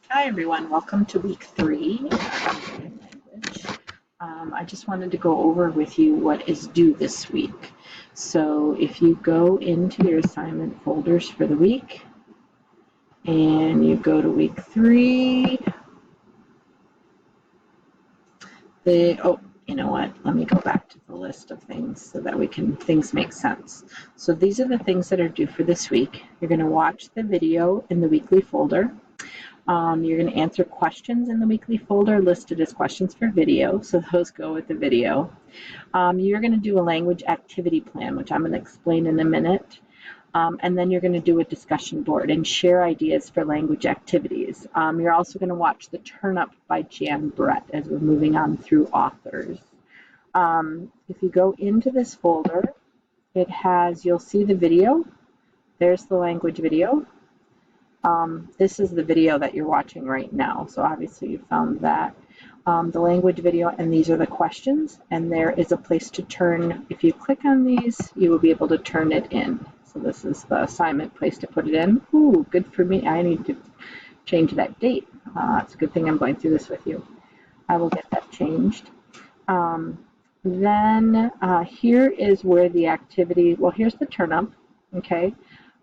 Hi everyone, welcome to week 3 of language. I just wanted to go over with you what is due this week. So if you go into your assignment folders for the week and you go to week 3, you know what? Let me go back to the list of things so that things make sense. So these are the things that are due for this week. You're going to watch the video in the weekly folder. You're going to answer questions in the weekly folder listed as questions for video, so those go with the video. You're going to do a language activity plan, which I'm going to explain in a minute. And then you're going to do a discussion board and share ideas for language activities. You're also going to watch the Turn Up by Jan Brett as we're moving on through authors. If you go into this folder, you'll see the video. There's the language video. This is the video that you're watching right now, so obviously you found that. The language video, and these are the questions, and there is a place to turn. If you click on these, you will be able to turn it in. So this is the assignment place to put it in. Ooh, good for me. I need to change that date. It's a good thing I'm going through this with you. I will get that changed. Then here is where the activity, well, here's the turn up, okay?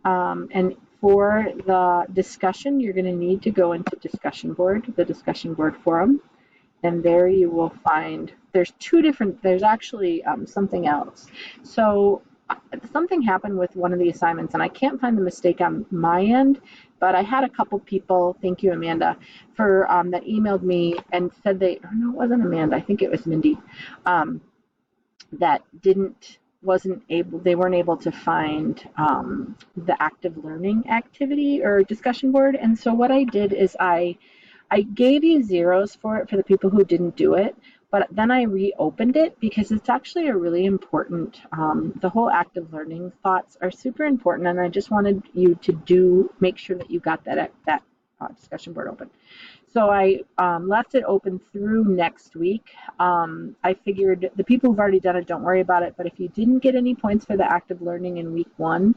And for the discussion, you're going to need to go into discussion board, the discussion board forum, and there you will find, there's actually something else. So something happened with one of the assignments, and I can't find the mistake on my end, but I had a couple people, thank you, Amanda, for that emailed me and said no, it wasn't Amanda, I think it was Mindy, that they weren't able to find the active learning activity or discussion board. And so what I did is I gave you zeros for it for the people who didn't do it, but then I reopened it because it's actually a really important, the whole active learning thoughts are super important, and I just wanted you to make sure that you got that discussion board open. So I left it open through next week. I figured the people who've already done it, don't worry about it, but if you didn't get any points for the active learning in week 1,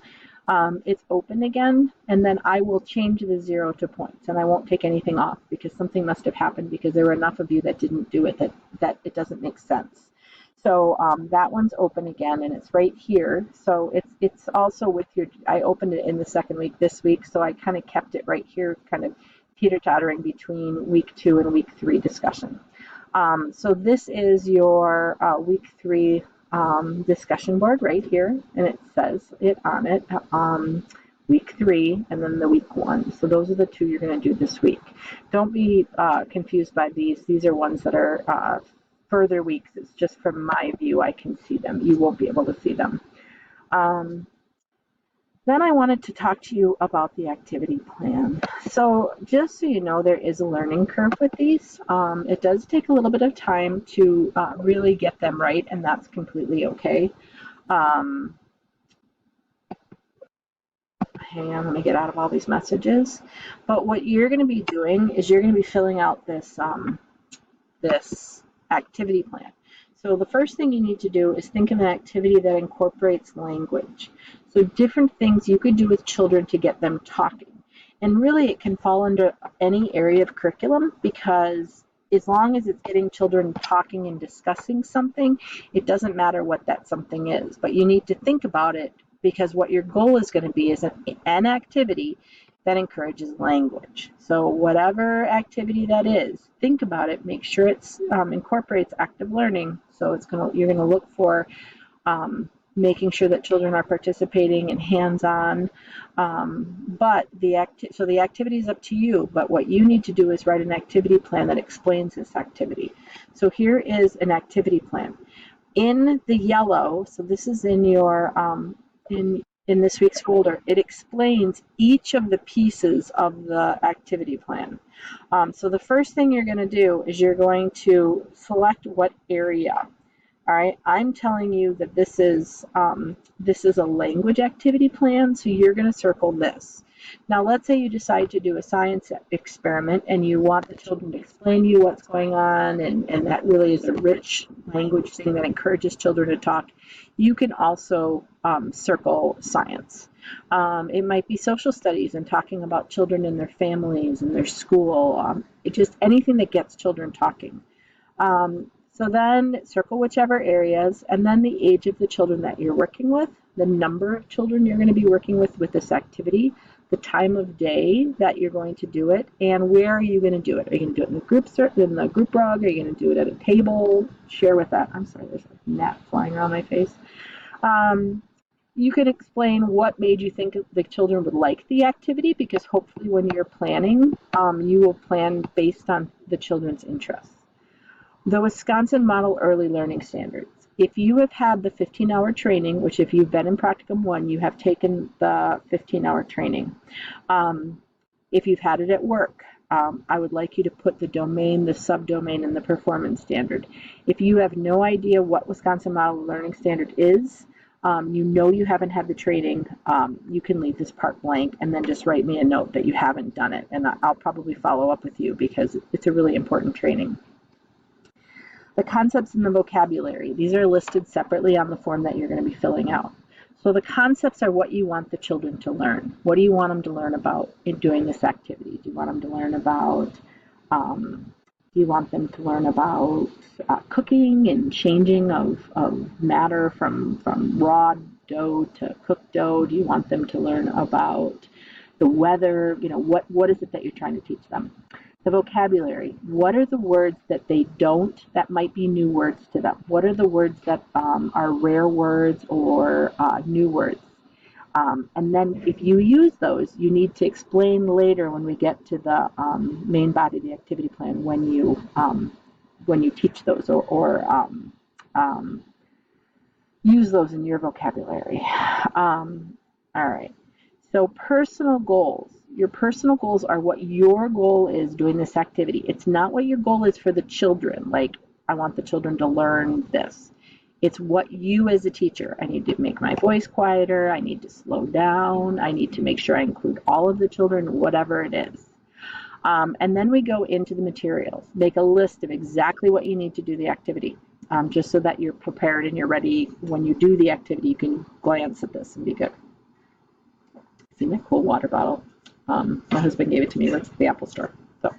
it's open again, and then I will change the 0 to points, and I won't take anything off because something must have happened because there were enough of you that didn't do it that it doesn't make sense. So that one's open again, and it's right here. So it's also with I opened it in the second week this week, so I kind of kept it right here, kind of teeter-tottering between week 2 and week 3 discussion. So this is your week 3 discussion board right here, and it says it on it, week 3 and then the week 1. So those are the 2 you're going to do this week. Don't be confused by these. These are ones that are further weeks. It's just from my view I can see them. You won't be able to see them. Then I wanted to talk to you about the activity plan. So just so you know, there is a learning curve with these. It does take a little bit of time to really get them right, and that's completely okay. Hang on, let me get out of all these messages. But what you're going to be doing is you're going to be filling out this, this activity plan. So the first thing you need to do is think of an activity that incorporates language. So different things you could do with children to get them talking. And really it can fall under any area of curriculum, because as long as it's getting children talking and discussing something, it doesn't matter what that something is. But you need to think about it, because what your goal is going to be is an activity that encourages language. So whatever activity that is, think about it, make sure it incorporates active learning. So you're going to look for making sure that children are participating and hands-on. But the activity is up to you, but what you need to do is write an activity plan that explains this activity. So here is an activity plan. In the yellow, so this is in your in this week's folder, it explains each of the pieces of the activity plan. So the first thing you're going to do is you're going to select what area. All right, I'm telling you that this is a language activity plan, so you're going to circle this. Now, let's say you decide to do a science experiment and you want the children to explain to you what's going on, and that really is a rich language thing that encourages children to talk. You can also circle science. It might be social studies and talking about children and their families and their school. Just anything that gets children talking. So then circle whichever areas, and then the age of the children that you're working with, the number of children you're going to be working with this activity, the time of day that you're going to do it, and where are you going to do it? Are you going to do it in the group rug? Are you going to do it at a table? Share with that. I'm sorry, there's a gnat flying around my face. You can explain what made you think the children would like the activity, because hopefully when you're planning, you will plan based on the children's interests. The Wisconsin Model Early Learning Standards. If you have had the 15-hour training, which if you've been in Practicum 1, you have taken the 15-hour training. If you've had it at work, I would like you to put the domain, the subdomain, and the performance standard. If you have no idea what Wisconsin Model Learning Standard is, you know you haven't had the training, you can leave this part blank and then just write me a note that you haven't done it, and I'll probably follow up with you because it's a really important training. The concepts and the vocabulary. These are listed separately on the form that you're going to be filling out. So the concepts are what you want the children to learn. What do you want them to learn about in doing this activity? Do you want them to learn about cooking and changing of matter from raw dough to cooked dough? Do you want them to learn about the weather? You know, what is it that you're trying to teach them? The vocabulary. What are the words that they don't, that might be new words to them? What are the words that are rare words or new words? And then if you use those, you need to explain later when we get to the main body of the activity plan when you teach those or use those in your vocabulary. All right. So personal goals. Your personal goals are what your goal is doing this activity. It's not what your goal is for the children. Like, I want the children to learn this. It's what you as a teacher. I need to make my voice quieter. I need to slow down. I need to make sure I include all of the children, whatever it is. And then we go into the materials. Make a list of exactly what you need to do the activity, just so that you're prepared and you're ready. When you do the activity, you can glance at this and be good. See my cool water bottle. My husband gave it to me. That's at the Apple store. So,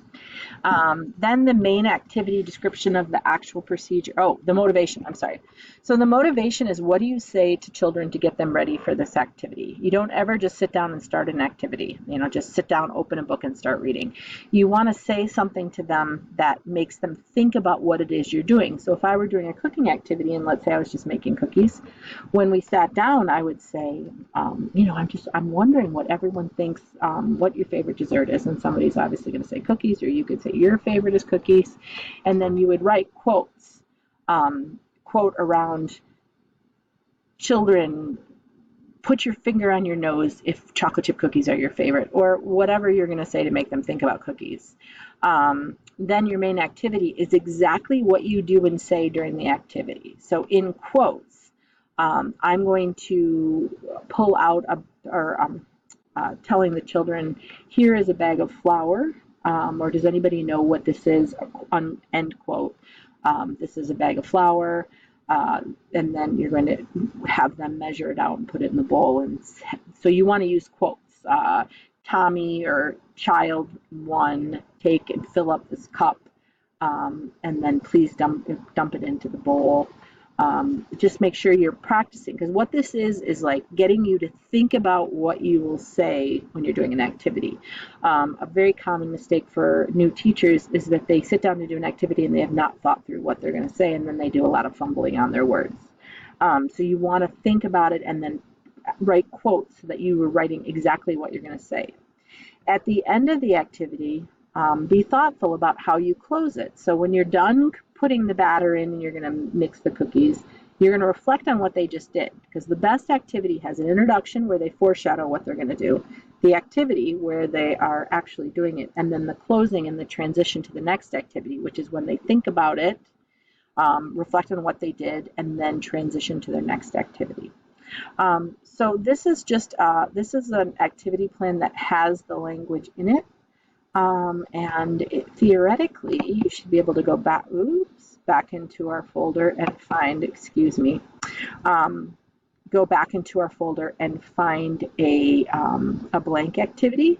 then the main activity description of the actual procedure. Oh, the motivation. I'm sorry. So the motivation is, what do you say to children to get them ready for this activity? You don't ever just sit down and start an activity. You know, just sit down, open a book, and start reading. You want to say something to them that makes them think about what it is you're doing. So if I were doing a cooking activity, and let's say I was just making cookies, when we sat down, I would say, you know, I'm wondering what everyone thinks, what your favorite dessert is, and somebody's obviously going to say cookies, or you could say your favorite is cookies, and then you would write quotes, quote around children, put your finger on your nose if chocolate chip cookies are your favorite, or whatever you're going to say to make them think about cookies. Then your main activity is exactly what you do and say during the activity. So in quotes, I'm going to pull out telling the children, here is a bag of flour, or does anybody know what this is, end quote. This is a bag of flour, and then you're going to have them measure it out and put it in the bowl. And so you want to use quotes. Tommy or child 1, take and fill up this cup, and then please dump it into the bowl. Just make sure you're practicing, because what this is like getting you to think about what you will say when you're doing an activity. A very common mistake for new teachers is that they sit down to do an activity and they have not thought through what they're going to say, and then they do a lot of fumbling on their words. So you want to think about it and then write quotes so that you are writing exactly what you're going to say. At the end of the activity, be thoughtful about how you close it. So when you're done putting the batter in and you're going to mix the cookies, you're going to reflect on what they just did, because the best activity has an introduction where they foreshadow what they're going to do, the activity where they are actually doing it, and then the closing and the transition to the next activity, which is when they think about it, reflect on what they did, and then transition to their next activity. So this is just an activity plan that has the language in it. Theoretically, you should be able to go back into our folder and find, go back into our folder and find a blank activity.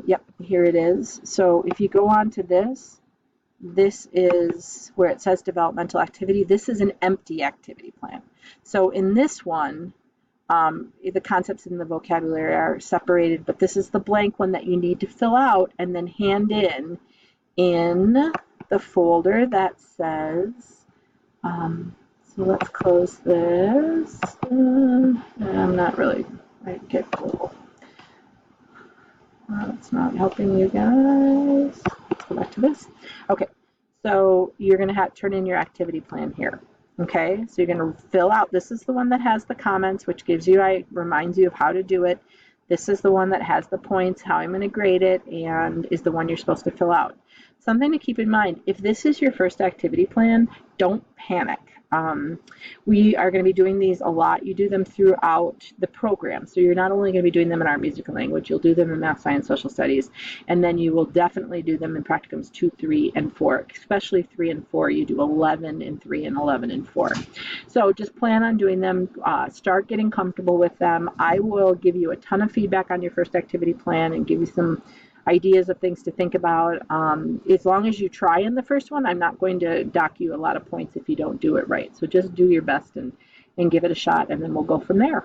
Yep, here it is. So if you go on to this, this is where it says developmental activity. This is an empty activity plan. So in this one, the concepts in the vocabulary are separated, but this is the blank one that you need to fill out and then hand in the folder that says, so let's close this. I'm not really, I get cool. It's not helping you guys. Let's go back to this. Okay, so you're going to turn in your activity plan here. Okay, so you're going to fill out, this is the one that has the comments, which gives you, reminds you of how to do it. This is the one that has the points, how I'm going to grade it, and is the one you're supposed to fill out. Something to keep in mind, if this is your first activity plan, don't panic. We are going to be doing these a lot. You do them throughout the program. So you're not only going to be doing them in art, music, and language, you'll do them in math, science, social studies, and then you will definitely do them in practicums 2, 3, and 4, especially 3 and 4. You do 11 in 3 and 11 in 4. So just plan on doing them. Start getting comfortable with them. I will give you a ton of feedback on your first activity plan and give you some ideas of things to think about. As long as you try in the first one, I'm not going to dock you a lot of points if you don't do it right. So just do your best and give it a shot, and then we'll go from there.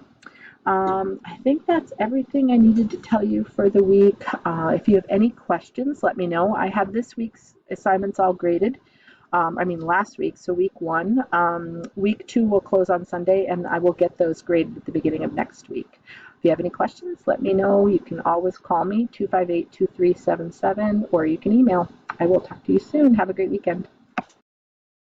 I think that's everything I needed to tell you for the week. If you have any questions, let me know. I have this week's assignments all graded. Last week, so week 1. Week 2 will close on Sunday, and I will get those graded at the beginning of next week. If you have any questions, let me know. You can always call me, 258-2377, or you can email. I will talk to you soon. Have a great weekend.